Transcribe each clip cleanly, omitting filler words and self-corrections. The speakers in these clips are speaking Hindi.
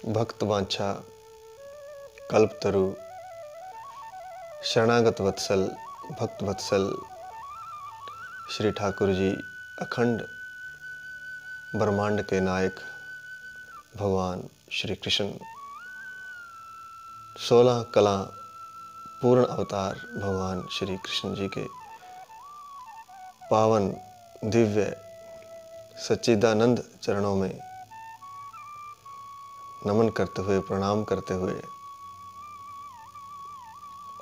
भक्त वांछा कल्पतरु शरणागत वत्सल भक्त वत्सल श्री ठाकुर जी अखंड ब्रह्मांड के नायक भगवान श्री कृष्ण 16 कला पूर्ण अवतार भगवान श्री कृष्ण जी के पावन दिव्य सच्चिदानंद चरणों में नमन करते हुए, प्रणाम करते हुए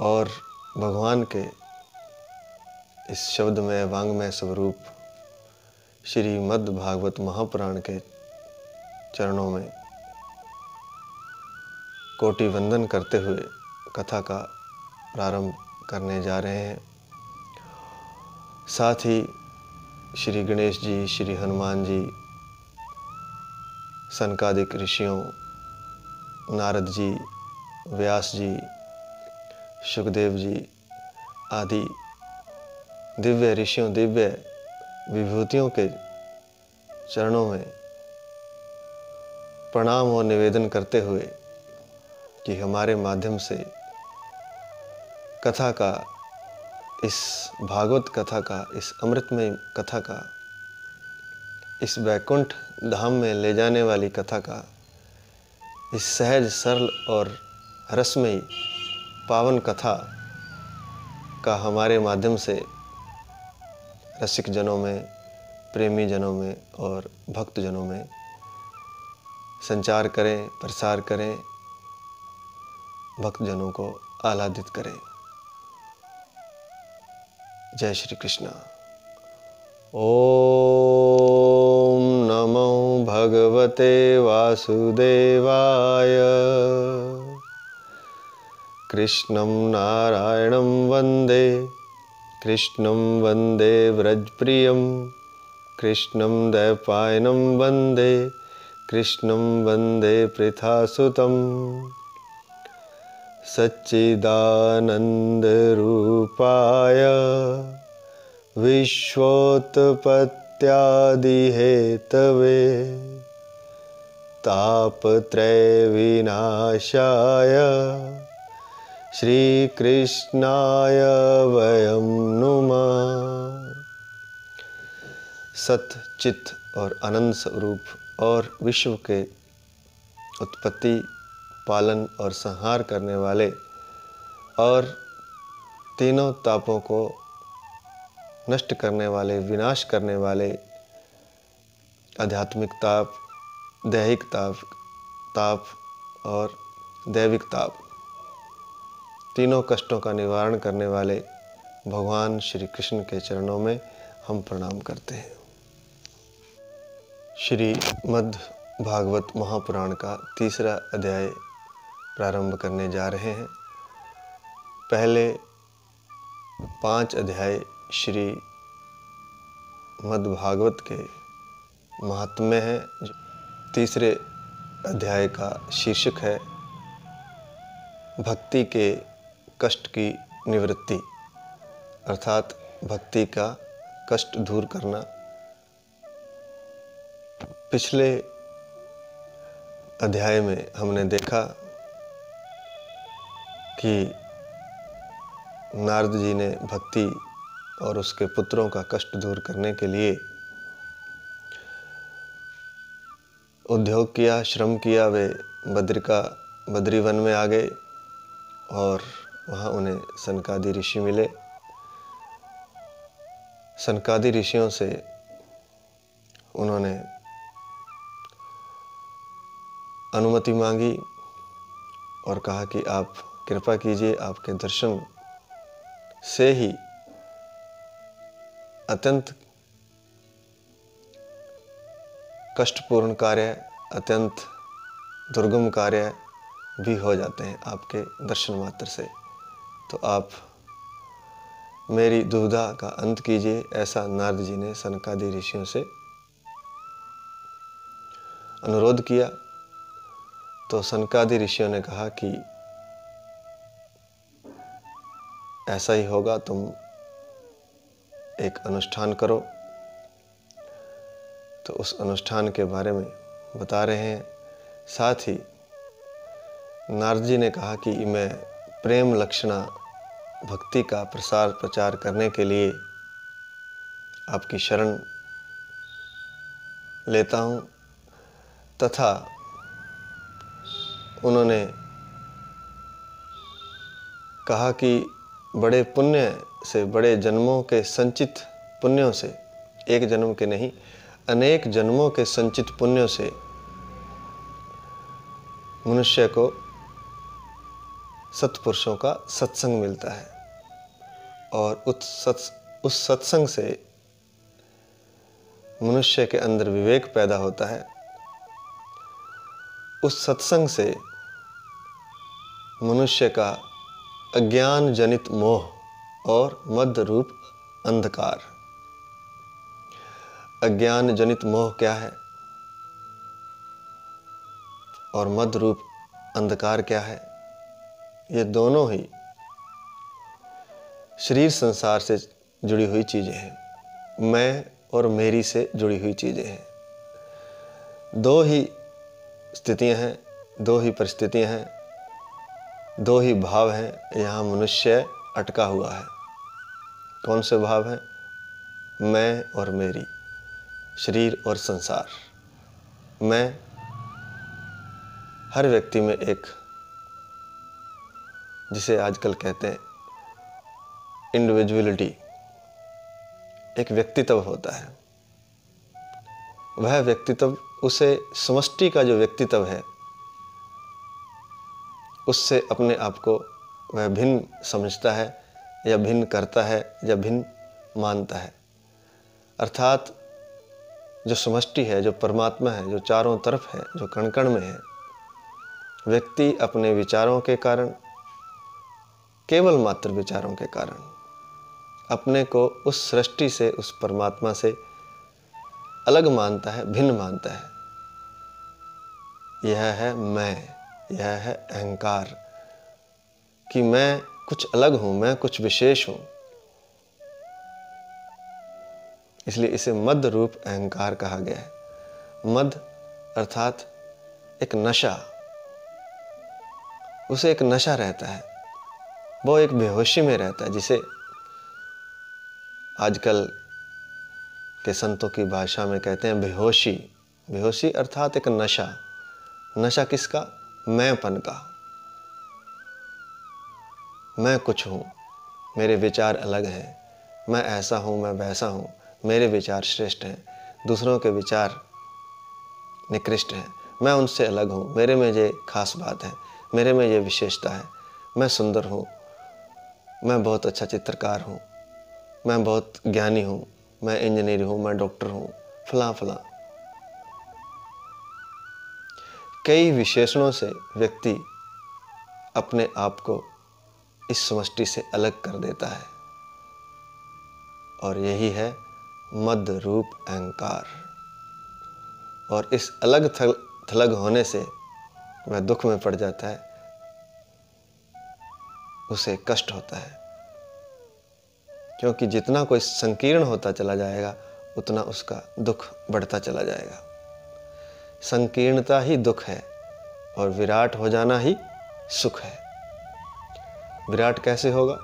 और भगवान के इस शब्दमय वांग्मय स्वरूप श्रीमद् भागवत महापुराण के चरणों में कोटि वंदन करते हुए कथा का प्रारंभ करने जा रहे हैं। साथ ही श्री गणेश जी, श्री हनुमान जी, सनकादिक ऋषियों, नारद जी, व्यास जी, सुखदेव जी आदि दिव्य ऋषियों, दिव्य विभूतियों के चरणों में प्रणाम और निवेदन करते हुए कि हमारे माध्यम से कथा का, इस भागवत कथा का, इस अमृतमय कथा का, इस वैकुंठ धाम में ले जाने वाली कथा का, इस सहज सरल और रसमयी पावन कथा का हमारे माध्यम से रसिक जनों में, प्रेमी जनों में और भक्त जनों में संचार करें, प्रसार करें, भक्त जनों को आह्लादित करें। जय श्री कृष्ण। ओम नमो भगवते वासुदेवाय। कृष्णं नारायणं वन्दे, कृष्णं वन्दे व्रजप्रियं, कृष्णं द्वैपायनं वन्दे, कृष्णं वन्दे पृथासुतं। सच्चिदानन्दरूपाय विश्वोत्पत्त्यादिहेतवे तापत्रयविनाशाय श्रीकृष्णाय वयं नुमः। सत्य, चित्त और आनंद स्वरूप और विश्व के उत्पत्ति, पालन और संहार करने वाले और तीनों तापों को नष्ट करने वाले, विनाश करने वाले आध्यात्मिक ताप, दैहिक ताप और दैविक ताप, तीनों कष्टों का निवारण करने वाले भगवान श्री कृष्ण के चरणों में हम प्रणाम करते हैं। श्रीमद् भागवत महापुराण का तीसरा अध्याय प्रारंभ करने जा रहे हैं। पहले 5 अध्याय श्री मद्भागवत के महात्म्य हैं। तीसरे अध्याय का शीर्षक है भक्ति के कष्ट की निवृत्ति, अर्थात भक्ति का कष्ट दूर करना। पिछले अध्याय में हमने देखा कि नारद जी ने भक्ति और उसके पुत्रों का कष्ट दूर करने के लिए उद्योग किया, श्रम किया। वे बद्रीवन में आ गए और वहाँ उन्हें सनकादि ऋषि मिले। सनकादि ऋषियों से उन्होंने अनुमति मांगी और कहा कि आप कृपा कीजिए, आपके दर्शन से ही अत्यंत कष्टपूर्ण कार्य, अत्यंत दुर्गम कार्य भी हो जाते हैं आपके दर्शन मात्र से। तो आप मेरी दुविधा का अंत कीजिए, ऐसा नारद जी ने सनकादि ऋषियों से अनुरोध किया। तो सनकादि ऋषियों ने कहा कि ऐसा ही होगा, तुम एक अनुष्ठान करो। तो उस अनुष्ठान के बारे में बता रहे हैं। साथ ही नारद जी ने कहा कि मैं प्रेम लक्षणा भक्ति का प्रसार प्रचार करने के लिए आपकी शरण लेता हूँ, तथा उन्होंने कहा कि बड़े पुण्य से, बड़े जन्मों के संचित पुण्यों से, एक जन्म के नहीं अनेक जन्मों के संचित पुण्यों से मनुष्य को सत्पुरुषों का सत्संग मिलता है और उस सत्संग से मनुष्य के अंदर विवेक पैदा होता है। उस सत्संग से मनुष्य का अज्ञान जनित मोह और मद रूप अंधकार। अज्ञान जनित मोह क्या है और मद रूप अंधकार क्या है? ये दोनों ही शरीर संसार से जुड़ी हुई चीजें हैं, मैं और मेरी से जुड़ी हुई चीजें हैं। दो ही स्थितियां हैं, दो ही परिस्थितियां हैं, दो ही भाव हैं। यहाँ मनुष्य अटका हुआ है। कौन से भाव हैं? मैं और मेरी, शरीर और संसार। मैं हर व्यक्ति में एक, जिसे आजकल कहते हैं इंडिविजुअलिटी, एक व्यक्तित्व होता है। वह व्यक्तित्व, उसे समष्टि का जो व्यक्तित्व है, उससे अपने आप को वह भिन्न समझता है या भिन्न करता है या भिन्न मानता है। अर्थात जो समष्टि है, जो परमात्मा है, जो चारों तरफ है, जो कण कण में है, व्यक्ति अपने विचारों के कारण, केवल मात्र विचारों के कारण अपने को उस सृष्टि से, उस परमात्मा से अलग मानता है, भिन्न मानता है। यह है मैं, यह है अहंकार कि मैं कुछ अलग हूं, मैं कुछ विशेष हूं। इसलिए इसे मद रूप अहंकार कहा गया है। मद अर्थात एक नशा, उसे एक नशा रहता है, वो एक बेहोशी में रहता है, जिसे आजकल के संतों की भाषा में कहते हैं बेहोशी। बेहोशी अर्थात एक नशा। नशा किसका? मैंपन का। मैं कुछ हूँ, मेरे विचार अलग हैं, मैं ऐसा हूँ, मैं वैसा हूँ, मेरे विचार श्रेष्ठ हैं, दूसरों के विचार निकृष्ट हैं, मैं उनसे अलग हूँ, मेरे में ये खास बात है, मेरे में ये विशेषता है, मैं सुंदर हूँ, मैं बहुत अच्छा चित्रकार हूँ, मैं बहुत ज्ञानी हूँ, मैं इंजीनियर हूँ, मैं डॉक्टर हूँ, फलां फलां। कई विशेषणों से व्यक्ति अपने आप को इस समष्टि से अलग कर देता है और यही है मद रूप अहंकार। और इस अलग थलग होने से वह दुख में पड़ जाता है, उसे कष्ट होता है, क्योंकि जितना कोई संकीर्ण होता चला जाएगा उतना उसका दुख बढ़ता चला जाएगा। संकीर्णता ही दुख है और विराट हो जाना ही सुख है। विराट कैसे होगा?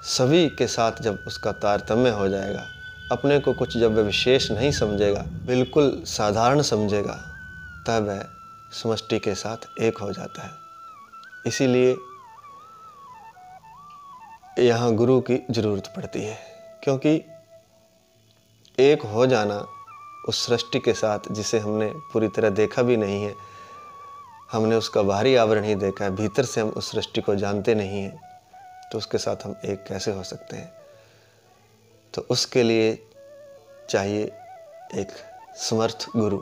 सभी के साथ जब उसका तारतम्य हो जाएगा, अपने को कुछ जब वह विशेष नहीं समझेगा, बिल्कुल साधारण समझेगा, तब वह समष्टि के साथ एक हो जाता है। इसीलिए यहाँ गुरु की जरूरत पड़ती है, क्योंकि एक हो जाना उस सृष्टि के साथ, जिसे हमने पूरी तरह देखा भी नहीं है, हमने उसका बाहरी आवरण ही देखा है, भीतर से हम उस सृष्टि को जानते नहीं हैं, तो उसके साथ हम एक कैसे हो सकते हैं? तो उसके लिए चाहिए एक समर्थ गुरु।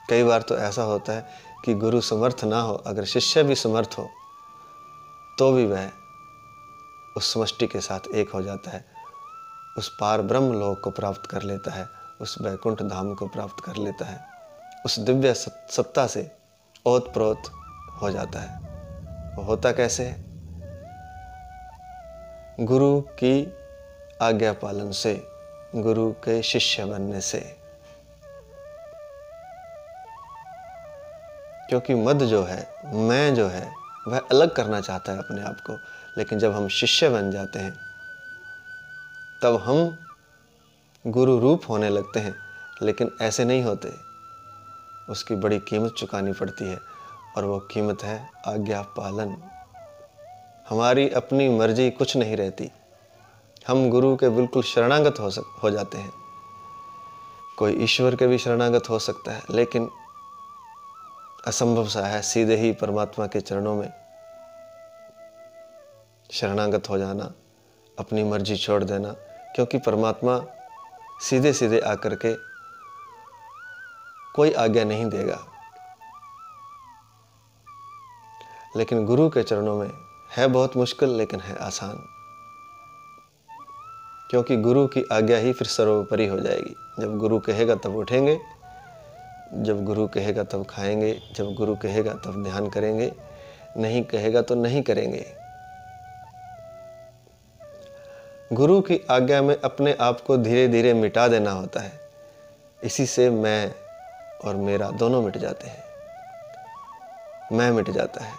कई बार तो ऐसा होता है कि गुरु समर्थ ना हो, अगर शिष्य भी समर्थ हो तो भी वह उस समष्टि के साथ एक हो जाता है, उस पार ब्रह्म लोक को प्राप्त कर लेता है, उस वैकुंठ धाम को प्राप्त कर लेता है, उस दिव्य सत्ता से ओतप्रोत हो जाता है। वो होता कैसे है? गुरु की आज्ञा पालन से, गुरु के शिष्य बनने से। क्योंकि मद जो है, मैं जो है, वह अलग करना चाहता है अपने आप को। लेकिन जब हम शिष्य बन जाते हैं तब हम गुरु रूप होने लगते हैं, लेकिन ऐसे नहीं होते। उसकी बड़ी कीमत चुकानी पड़ती है, और वो कीमत है आज्ञा पालन। हमारी अपनी मर्जी कुछ नहीं रहती। हम गुरु के बिल्कुल शरणागत हो जाते हैं। कोई ईश्वर के भी शरणागत हो सकता है, लेकिन असंभव सा है सीधे ही परमात्मा के चरणों में शरणागत हो जाना, अपनी मर्जी छोड़ देना। क्योंकि परमात्मा सीधे सीधे आकर के कोई आज्ञा नहीं देगा, लेकिन गुरु के चरणों में है बहुत मुश्किल, लेकिन है आसान। क्योंकि गुरु की आज्ञा ही फिर सर्वोपरि हो जाएगी। जब गुरु कहेगा तब उठेंगे, जब गुरु कहेगा तब खाएंगे, जब गुरु कहेगा तब ध्यान करेंगे, नहीं कहेगा तो नहीं करेंगे। गुरु की आज्ञा में अपने आप को धीरे धीरे मिटा देना होता है। इसी से मैं और मेरा दोनों मिट जाते हैं। मैं मिट जाता है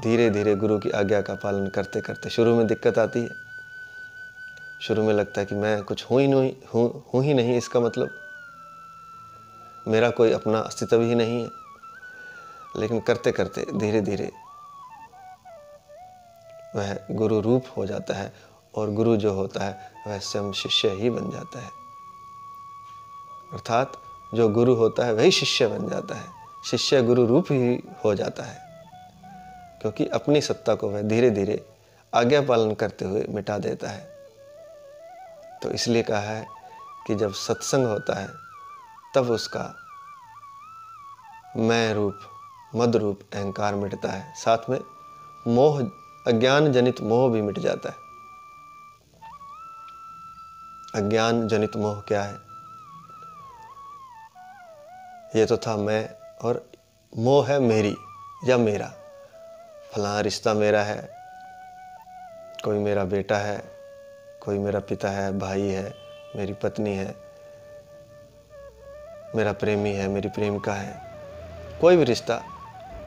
धीरे धीरे गुरु की आज्ञा का पालन करते करते। शुरू में दिक्कत आती है, शुरू में लगता है कि मैं कुछ हूँ ही नहीं, इसका मतलब मेरा कोई अपना अस्तित्व ही नहीं है। लेकिन करते करते धीरे धीरे वह गुरु रूप हो जाता है, और गुरु जो होता है वह स्वयं शिष्य ही बन जाता है। अर्थात जो गुरु होता है वही शिष्य बन जाता है, शिष्य गुरु रूप ही हो जाता है। क्योंकि अपनी सत्ता को वह धीरे धीरे आज्ञा पालन करते हुए मिटा देता है। तो इसलिए कहा है कि जब सत्संग होता है तब उसका मैं रूप, मद रूप अहंकार मिटता है। साथ में मोह, अज्ञान जनित मोह भी मिट जाता है। अज्ञान जनित मोह क्या है? ये तो था मैं, और मोह है मेरी या मेरा। फलाना रिश्ता मेरा है, कोई मेरा बेटा है, कोई मेरा पिता है, भाई है, मेरी पत्नी है, मेरा प्रेमी है, मेरी प्रेमिका है। कोई भी रिश्ता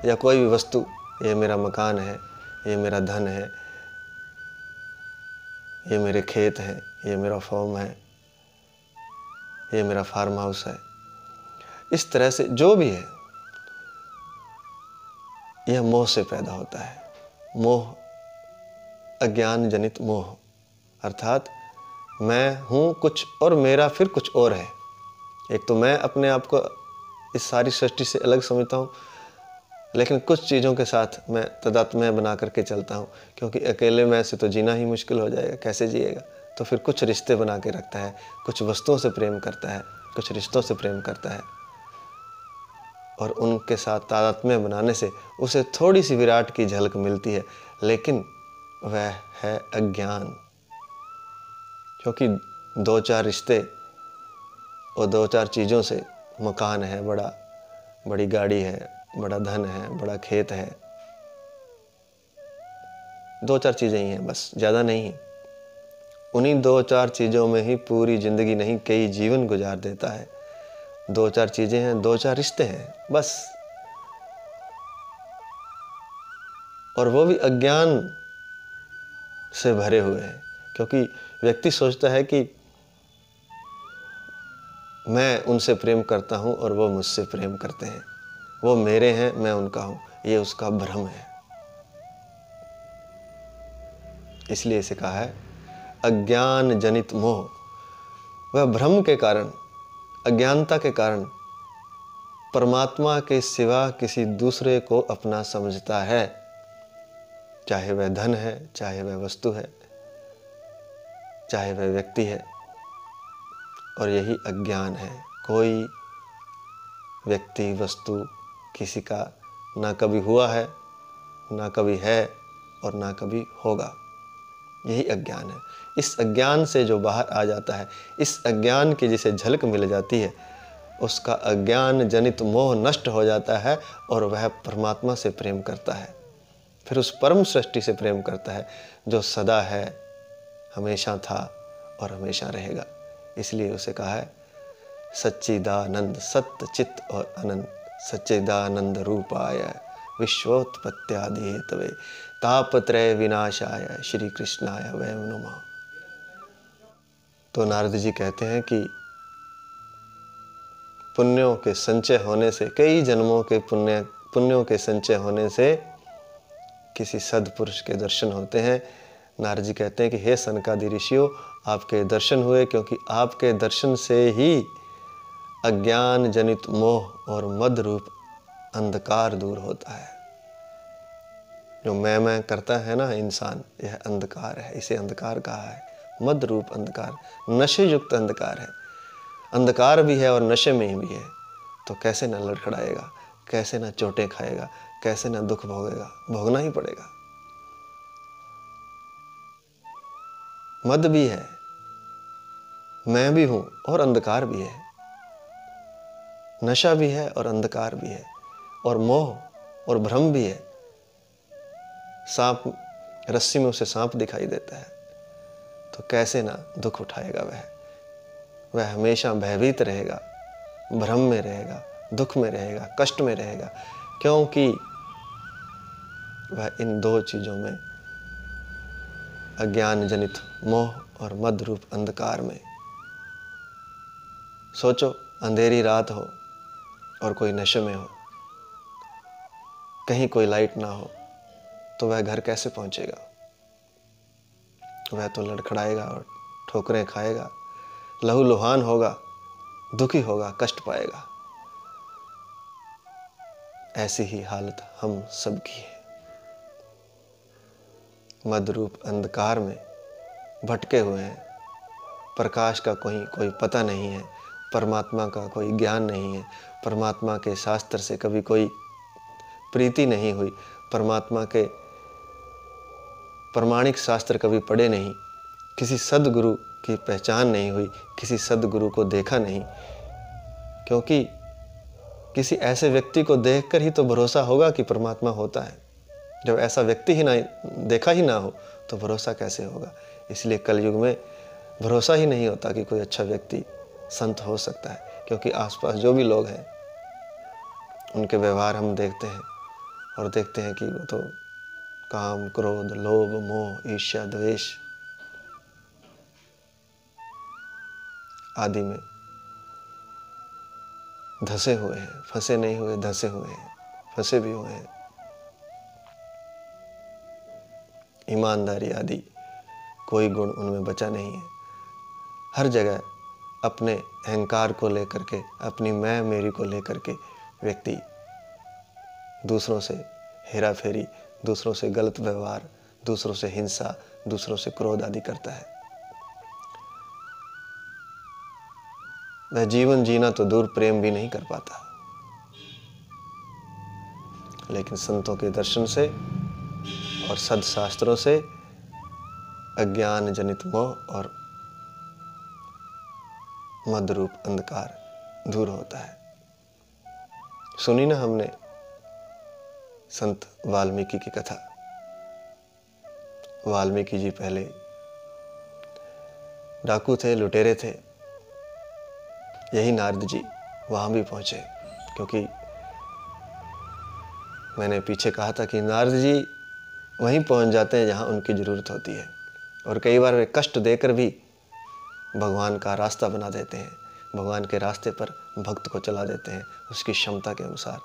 या कोई भी वस्तु, ये मेरा मकान है, ये मेरा धन है, ये मेरे खेत हैं, ये मेरा फॉर्म है, ये मेरा फार्म हाउस है। इस तरह से जो भी है यह मोह से पैदा होता है। मोह, अज्ञान जनित मोह। अर्थात मैं हूँ कुछ और मेरा फिर कुछ और है। एक तो मैं अपने आप को इस सारी सृष्टि से अलग समझता हूँ, लेकिन कुछ चीज़ों के साथ मैं तादात्म्य बना करके चलता हूँ। क्योंकि अकेले मैं से तो जीना ही मुश्किल हो जाएगा, कैसे जिएगा। तो फिर कुछ रिश्ते बना के रखता है, कुछ वस्तुओं से प्रेम करता है, कुछ रिश्तों से प्रेम करता है, और उनके साथ तादात्म्य बनाने से उसे थोड़ी सी विराट की झलक मिलती है, लेकिन वह है अज्ञान। क्योंकि दो चार रिश्ते और दो चार चीज़ों से, मकान है बड़ा, बड़ी गाड़ी है, बड़ा धन है, बड़ा खेत है, दो चार चीज़ें ही हैं बस, ज़्यादा नहीं। उन्हीं दो चार चीज़ों में ही पूरी ज़िंदगी नहीं, कई जीवन गुजार देता है। दो चार चीज़ें हैं, दो चार रिश्ते हैं बस, और वो भी अज्ञान से भरे हुए हैं। क्योंकि व्यक्ति सोचता है कि मैं उनसे प्रेम करता हूँ और वो मुझसे प्रेम करते हैं, वो मेरे हैं, मैं उनका हूँ। ये उसका भ्रम है। इसलिए इसे कहा है अज्ञान जनित मोह। वह भ्रम के कारण, अज्ञानता के कारण परमात्मा के सिवा किसी दूसरे को अपना समझता है। चाहे वह धन है, चाहे वह वस्तु है, चाहे वह व्यक्ति है, और यही अज्ञान है। कोई व्यक्ति, वस्तु किसी का ना कभी हुआ है, ना कभी है, और ना कभी होगा। यही अज्ञान है। इस अज्ञान से जो बाहर आ जाता है, इस अज्ञान की जिसे झलक मिल जाती है, उसका अज्ञान जनित मोह नष्ट हो जाता है, और वह परमात्मा से प्रेम करता है। फिर उस परम सृष्टि से प्रेम करता है जो सदा है, हमेशा था और हमेशा रहेगा। इसलिए उसे कहा है सच्चिदानंद, सत्य, चित्त और आनंद। सच्चिदानंद रूपाय विश्वोत्पत्त्यादि हेतवे तापत्रय विनाशाय श्री कृष्णाय वयं नमः। तो नारद जी कहते हैं कि पुण्यों के संचय होने से, कई जन्मों के पुण्यों के संचय होने से किसी सद्पुरुष के दर्शन होते हैं। नारद जी कहते हैं कि हे सनकादि ऋषियों, आपके दर्शन हुए क्योंकि आपके दर्शन से ही अज्ञान जनित मोह और मद रूप अंधकार दूर होता है। जो मैं करता है ना इंसान, यह अंधकार है, इसे अंधकार कहा है। मद रूप अंधकार, नशे युक्त अंधकार है। अंधकार भी है और नशे में भी है, तो कैसे ना लड़खड़ाएगा, कैसे ना चोटें खाएगा, कैसे ना दुख भोगेगा, भोगना ही पड़ेगा। मद भी है, मैं भी हूं और अंधकार भी है। नशा भी है और अंधकार भी है, और मोह और भ्रम भी है। सांप, रस्सी में उसे सांप दिखाई देता है, तो कैसे ना दुख उठाएगा वह हमेशा भयभीत रहेगा, भ्रम में रहेगा, दुख में रहेगा, कष्ट में रहेगा, क्योंकि वह इन दो चीजों में, अज्ञान जनित मोह और मद रूप अंधकार में। सोचो, अंधेरी रात हो और कोई नशे में हो, कहीं कोई लाइट ना हो, तो वह घर कैसे पहुंचेगा? वह तो लड़खड़ाएगा और ठोकरें खाएगा, लहूलुहान होगा, दुखी होगा, कष्ट पाएगा। ऐसी ही हालत हम सबकी है। मद रूप अंधकार में भटके हुए हैं। प्रकाश का कोई पता नहीं है, परमात्मा का कोई ज्ञान नहीं है, परमात्मा के शास्त्र से कभी कोई प्रीति नहीं हुई, परमात्मा के प्रमाणिक शास्त्र कभी पढ़े नहीं, किसी सद्गुरु की पहचान नहीं हुई, किसी सद्गुरु को देखा नहीं। क्योंकि किसी ऐसे व्यक्ति को देखकर ही तो भरोसा होगा कि परमात्मा होता है। जब ऐसा व्यक्ति ही ना देखा ही ना हो तो भरोसा कैसे होगा? इसलिए कलयुग में भरोसा ही नहीं होता कि कोई अच्छा व्यक्ति संत हो सकता है, क्योंकि आसपास जो भी लोग हैं उनके व्यवहार हम देखते हैं और देखते हैं कि वो तो काम, क्रोध, लोभ, मोह, ईर्ष्या, द्वेष आदि में धसे हुए हैं। फंसे नहीं हुए, धसे हुए हैं, फंसे भी हुए हैं। ईमानदारी आदि कोई गुण उनमें बचा नहीं है। हर जगह अपने अहंकार को लेकर के, अपनी मैं मेरी को लेकर के व्यक्ति दूसरों से हेरा फेरी, दूसरों से गलत व्यवहार, दूसरों से हिंसा, दूसरों से क्रोध आदि करता है। वह जीवन जीना तो दूर, प्रेम भी नहीं कर पाता। लेकिन संतों के दर्शन से और सदशास्त्रों से अज्ञान जनित मोह और मद रूप अंधकार दूर होता है। सुनी ना हमने संत वाल्मीकि की कथा। वाल्मीकि जी पहले डाकू थे, लुटेरे थे। यही नारद जी वहां भी पहुंचे, क्योंकि मैंने पीछे कहा था कि नारद जी वहीं पहुंच जाते हैं जहां उनकी जरूरत होती है, और कई बार वे कष्ट देकर भी भगवान का रास्ता बना देते हैं, भगवान के रास्ते पर भक्त को चला देते हैं उसकी क्षमता के अनुसार।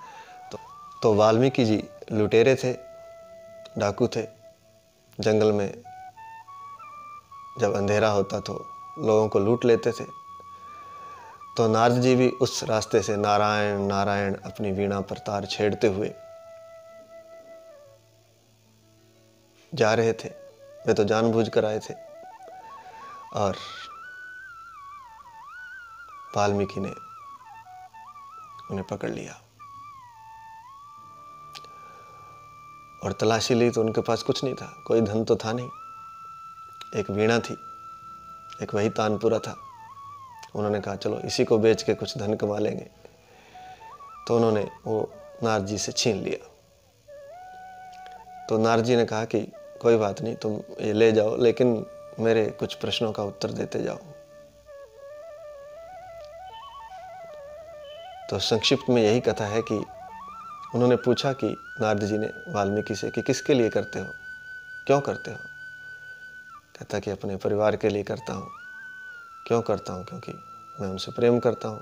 तो वाल्मीकि जी लुटेरे थे, डाकू थे। जंगल में जब अंधेरा होता तो लोगों को लूट लेते थे। तो नारद जी भी उस रास्ते से नारायण नारायण अपनी वीणा पर तार छेड़ते हुए जा रहे थे। वे तो जानबूझ कर आए थे, और वाल्मीकि ने उन्हें पकड़ लिया और तलाशी ली। तो उनके पास कुछ नहीं था, कोई धन तो था नहीं, एक वीणा थी, एक वही तानपुरा था। उन्होंने कहा चलो इसी को बेच के कुछ धन कमा लेंगे। तो उन्होंने वो नारद जी से छीन लिया। तो नारद जी ने कहा कि कोई बात नहीं, तुम ये ले जाओ, लेकिन मेरे कुछ प्रश्नों का उत्तर देते जाओ। तो संक्षिप्त में यही कथा है कि उन्होंने पूछा कि नारद जी ने वाल्मीकि से कि किसके लिए करते हो, क्यों करते हो? कहता कि अपने परिवार के लिए करता हूँ। क्यों करता हूँ? क्योंकि मैं उनसे प्रेम करता हूँ।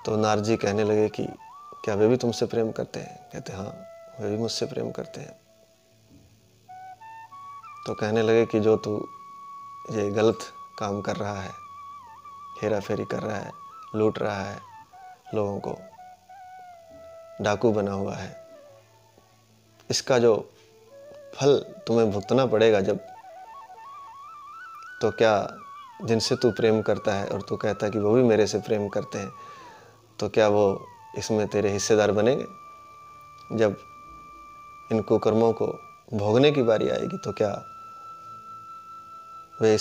तो नारद जी कहने लगे कि क्या वे भी तुमसे प्रेम करते हैं? कहते हाँ, वे भी मुझसे प्रेम करते हैं। तो कहने लगे कि जो तू ये गलत काम कर रहा है, हेरा फेरी कर रहा है, लूट रहा है लोगों को, डाकू बना हुआ है, इसका जो फल तुम्हें भुगतना पड़ेगा जब, तो क्या जिनसे तू प्रेम करता है और तू कहता है कि वो भी मेरे से प्रेम करते हैं, तो क्या वो इसमें तेरे हिस्सेदार बनेंगे? जब इन कुकर्मों को भोगने की बारी आएगी तो क्या वे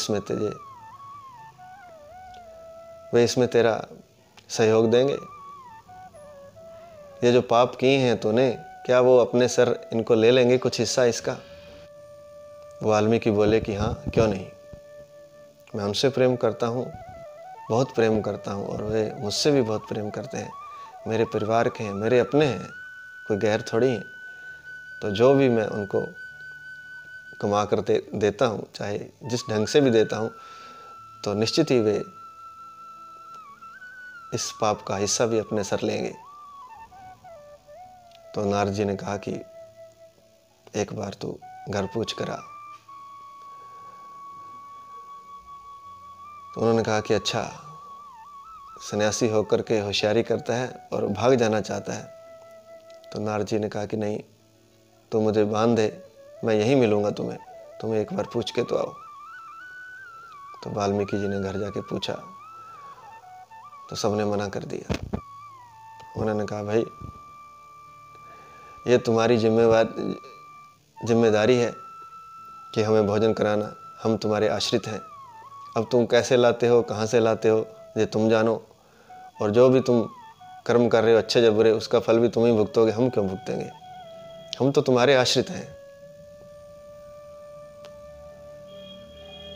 इसमें तेरा सहयोग देंगे? ये जो पाप किए हैं तूने, क्या वो अपने सर इनको ले लेंगे, कुछ हिस्सा इसका? वाल्मीकि बोले कि हाँ, क्यों नहीं, मैं उनसे प्रेम करता हूँ, बहुत प्रेम करता हूँ, और वे मुझसे भी बहुत प्रेम करते हैं, मेरे परिवार के हैं, मेरे अपने हैं, कोई गैर थोड़ी हैं। तो जो भी मैं उनको कमा कर देता हूँ, चाहे जिस ढंग से भी देता हूँ, तो निश्चित ही वे इस पाप का हिस्सा भी अपने सर लेंगे। तो नारद जी ने कहा कि एक बार तू घर पूछ कर आ। तो उन्होंने कहा कि अच्छा, सन्यासी होकर के होशियारी करता है और भाग जाना चाहता है। तो नारद जी ने कहा कि नहीं, तो मुझे बांध दे, मैं यहीं मिलूंगा तुम एक बार पूछ के तो आओ। तो वाल्मीकि जी ने घर जाके पूछा तो सबने मना कर दिया। उन्होंने कहा भाई, ये तुम्हारी जिम्मेदारी है कि हमें भोजन कराना, हम तुम्हारे आश्रित हैं। अब तुम कैसे लाते हो, कहाँ से लाते हो, ये तुम जानो, और जो भी तुम कर्म कर रहे हो, अच्छे या बुरे, उसका फल भी तुम ही भुगतोगे, हम क्यों भुगतेंगे? हम तो तुम्हारे आश्रित हैं।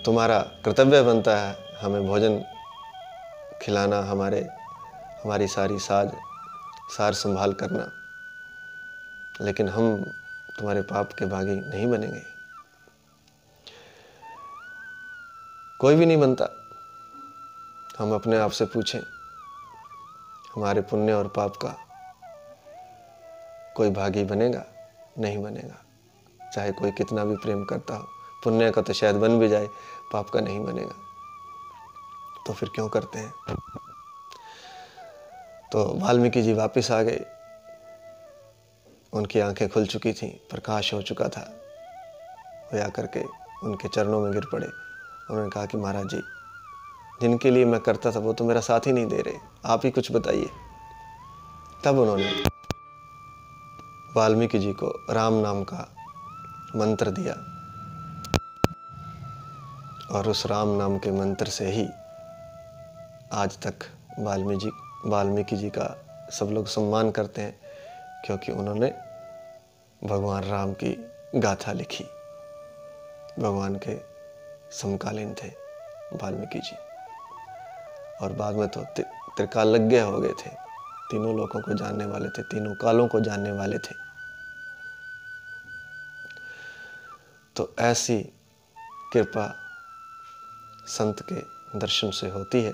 तुम्हारा कर्तव्य बनता है हमें भोजन खिलाना, हमारी सारी सार संभाल करना, लेकिन हम तुम्हारे पाप के भागी नहीं बनेंगे। कोई भी नहीं बनता। हम अपने आप से पूछें, हमारे पुण्य और पाप का कोई भागी बनेगा? नहीं बनेगा। चाहे कोई कितना भी प्रेम करता हो, पुण्य का तो शायद बन भी जाए, पाप का नहीं बनेगा। तो फिर क्यों करते हैं? तो वाल्मीकि जी वापस आ गए। उनकी आंखें खुल चुकी थीं, प्रकाश हो चुका था। वे आकर के उनके चरणों में गिर पड़े। उन्होंने कहा कि महाराज जी, जिनके लिए मैं करता था वो तो मेरा साथ ही नहीं दे रहे, आप ही कुछ बताइए। तब उन्होंने वाल्मीकि जी को राम नाम का मंत्र दिया, और उस राम नाम के मंत्र से ही आज तक वाल्मीकि जी का सब लोग सम्मान करते हैं, क्योंकि उन्होंने भगवान राम की गाथा लिखी। भगवान के समकालीन थे वाल्मीकि जी, और बाद में तो त्रिकालज्ञ हो गए थे, तीनों लोकों को जानने वाले थे, तीनों कालों को जानने वाले थे। तो ऐसी कृपा संत के दर्शन से होती है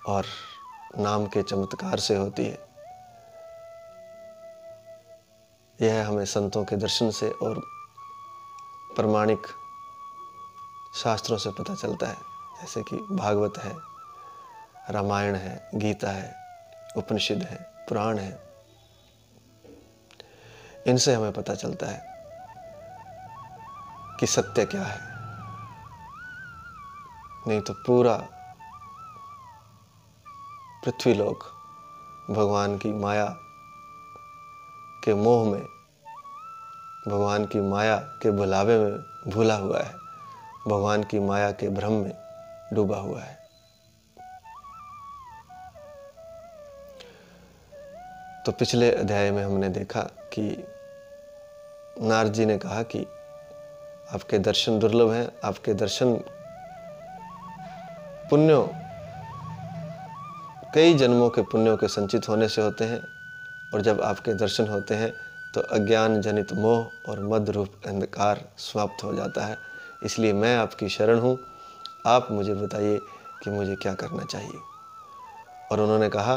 और नाम के चमत्कार से होती है। यह हमें संतों के दर्शन से और प्रमाणिक शास्त्रों से पता चलता है, जैसे कि भागवत है, रामायण है, गीता है, उपनिषद है, पुराण है। इनसे हमें पता चलता है कि सत्य क्या है। नहीं तो पूरा पृथ्वीलोक भगवान की माया के मोह में, भगवान की माया के भुलावे में भूला हुआ है, भगवान की माया के भ्रम में डूबा हुआ है। तो पिछले अध्याय में हमने देखा कि नारद जी ने कहा कि आपके दर्शन दुर्लभ हैं, आपके दर्शन पुण्यों कई जन्मों के पुण्यों के संचित होने से होते हैं, और जब आपके दर्शन होते हैं तो अज्ञान जनित मोह और मद रूप अंधकार समाप्त हो जाता है। इसलिए मैं आपकी शरण हूँ, आप मुझे बताइए कि मुझे क्या करना चाहिए। और उन्होंने कहा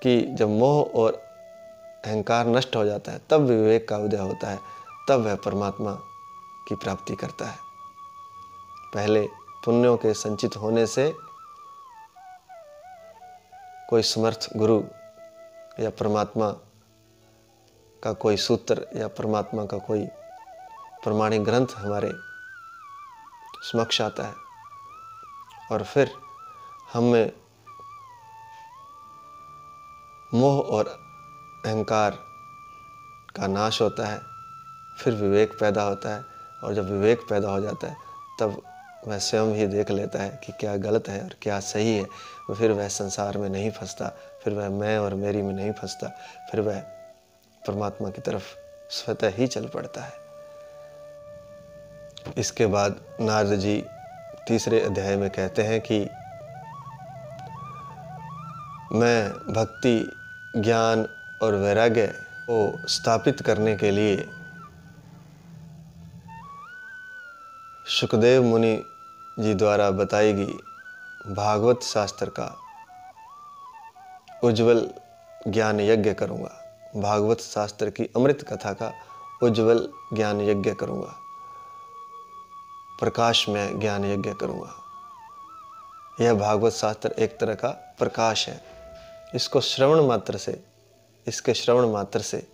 कि जब मोह और अहंकार नष्ट हो जाता है तब विवेक का उदय होता है, तब वह परमात्मा की प्राप्ति करता है। पहले पुण्यों के संचित होने से कोई समर्थ गुरु या परमात्मा का कोई सूत्र या परमात्मा का कोई प्रमाणिक ग्रंथ हमारे समक्ष आता है, और फिर हमें मोह और अहंकार का नाश होता है, फिर विवेक पैदा होता है, और जब विवेक पैदा हो जाता है तब वह स्वयं ही देख लेता है कि क्या गलत है और क्या सही है। फिर वह संसार में नहीं फंसता, फिर वह मैं और मेरी में नहीं फंसता, फिर वह परमात्मा की तरफ स्वतः ही चल पड़ता है। इसके बाद नारद जी तीसरे अध्याय में कहते हैं कि मैं भक्ति, ज्ञान और वैराग्य को स्थापित करने के लिए शुकदेव मुनि जी द्वारा बताई गई भागवत शास्त्र का उज्जवल ज्ञान यज्ञ करूँगा। भागवत शास्त्र की अमृत कथा का उज्जवल ज्ञान यज्ञ करूँगा, प्रकाश में ज्ञान यज्ञ करूँगा। यह भागवत शास्त्र एक तरह का प्रकाश है। इसको श्रवण मात्र से, इसके श्रवण मात्र से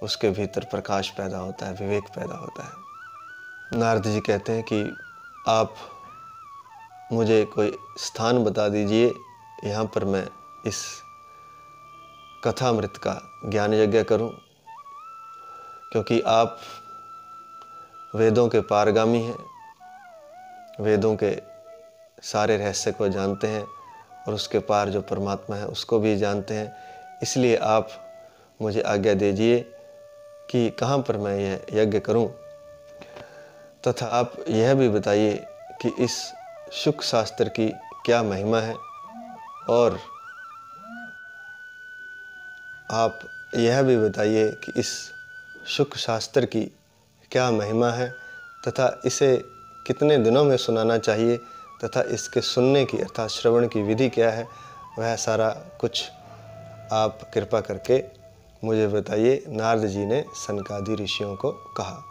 उसके भीतर प्रकाश पैदा होता है, विवेक पैदा होता है। नारद जी कहते हैं कि आप मुझे कोई स्थान बता दीजिए, यहाँ पर मैं इस कथामृत का ज्ञान यज्ञ करूं, क्योंकि आप वेदों के पारगामी हैं, वेदों के सारे रहस्य को जानते हैं, और उसके पार जो परमात्मा है उसको भी जानते हैं। इसलिए आप मुझे आज्ञा दीजिए कि कहाँ पर मैं यह यज्ञ करूं, तथा आप यह भी बताइए कि इस शुक शास्त्र की क्या महिमा है, और आप यह भी बताइए कि इस शुक शास्त्र की क्या महिमा है, तथा इसे कितने दिनों में सुनाना चाहिए, तथा इसके सुनने की अर्थात श्रवण की विधि क्या है, वह सारा कुछ आप कृपा करके मुझे बताइए। नारद जी ने सनकादि ऋषियों को कहा।